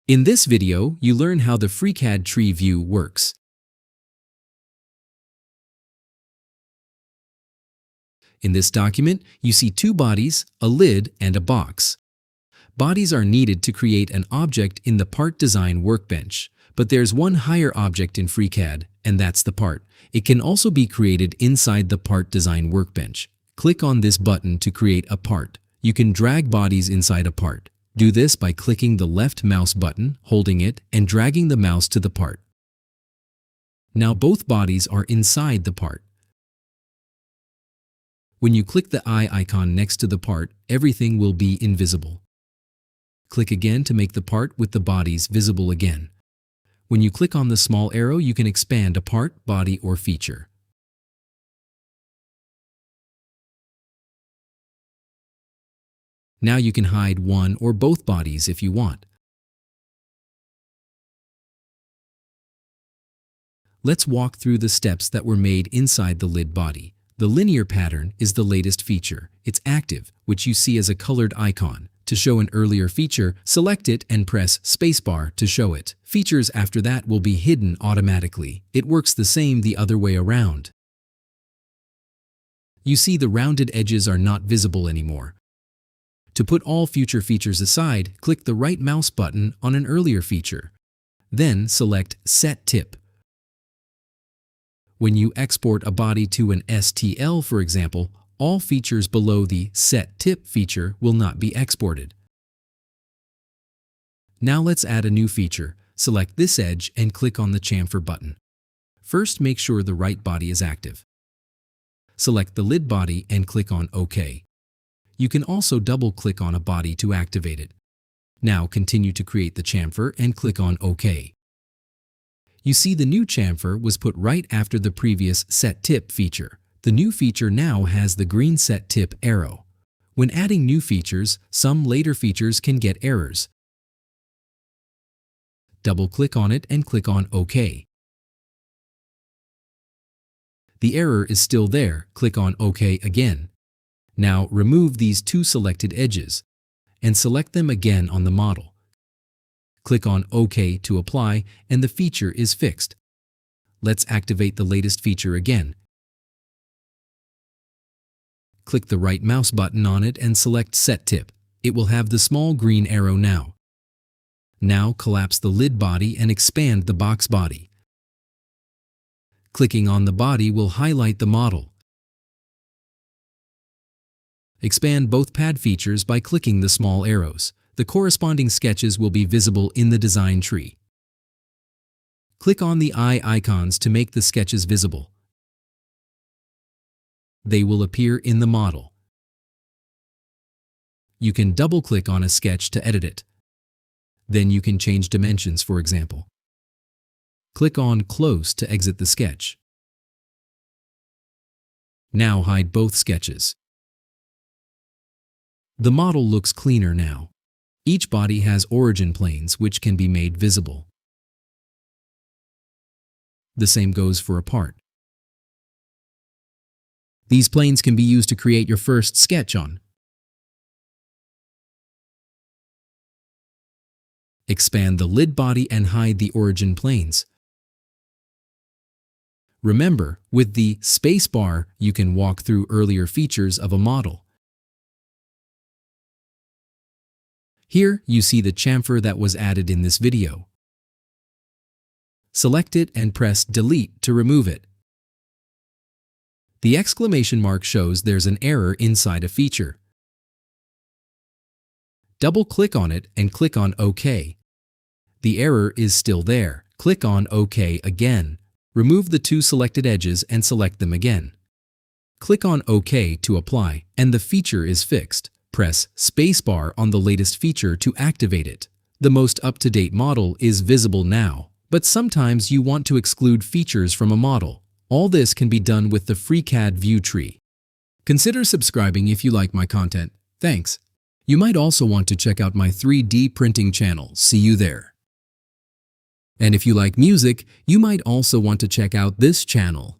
In this video, you learn how the FreeCAD Tree View works. In this document, you see two bodies, a lid, and a box. Bodies are needed to create an object in the Part Design workbench, but there's one higher object in FreeCAD, and that's the part. It can also be created inside the Part Design workbench. Click on this button to create a part. You can drag bodies inside a part. Do this by clicking the left mouse button, holding it, and dragging the mouse to the part. Now both bodies are inside the part. When you click the eye icon next to the part, everything will be invisible. Click again to make the part with the bodies visible again. When you click on the small arrow, you can expand a part, body, or feature. Now you can hide one or both bodies if you want. Let's walk through the steps that were made inside the lid body. The linear pattern is the latest feature. It's active, which you see as a colored icon. To show an earlier feature, select it and press spacebar to show it. Features after that will be hidden automatically. It works the same the other way around. You see the rounded edges are not visible anymore. To put all future features aside, click the right mouse button on an earlier feature. Then select Set Tip. When you export a body to an STL, for example, all features below the Set Tip feature will not be exported. Now let's add a new feature. Select this edge and click on the chamfer button. First, make sure the right body is active. Select the lid body and click on OK. You can also double-click on a body to activate it. Now continue to create the chamfer and click on OK. You see the new chamfer was put right after the previous Set Tip feature. The new feature now has the green Set Tip arrow. When adding new features, some later features can get errors. Double-click on it and click on OK. The error is still there. Click on OK again. Now remove these two selected edges and select them again on the model. Click on OK to apply and the feature is fixed. Let's activate the latest feature again. Click the right mouse button on it and select Set Tip. It will have the small green arrow now. Now collapse the lid body and expand the box body. Clicking on the body will highlight the model. Expand both pad features by clicking the small arrows. The corresponding sketches will be visible in the design tree. Click on the eye icons to make the sketches visible. They will appear in the model. You can double-click on a sketch to edit it. Then you can change dimensions, for example. Click on Close to exit the sketch. Now hide both sketches. The model looks cleaner now. Each body has origin planes which can be made visible. The same goes for a part. These planes can be used to create your first sketch on. Expand the lid body and hide the origin planes. Remember, with the spacebar, you can walk through earlier features of a model. Here, you see the chamfer that was added in this video. Select it and press Delete to remove it. The exclamation mark shows there's an error inside a feature. Double-click on it and click on OK. The error is still there. Click on OK again. Remove the two selected edges and select them again. Click on OK to apply, and the feature is fixed. Press spacebar on the latest feature to activate it. The most up-to-date model is visible now, but sometimes you want to exclude features from a model. All this can be done with the FreeCAD View tree. Consider subscribing if you like my content. Thanks. You might also want to check out my 3D printing channel. See you there. And if you like music, you might also want to check out this channel.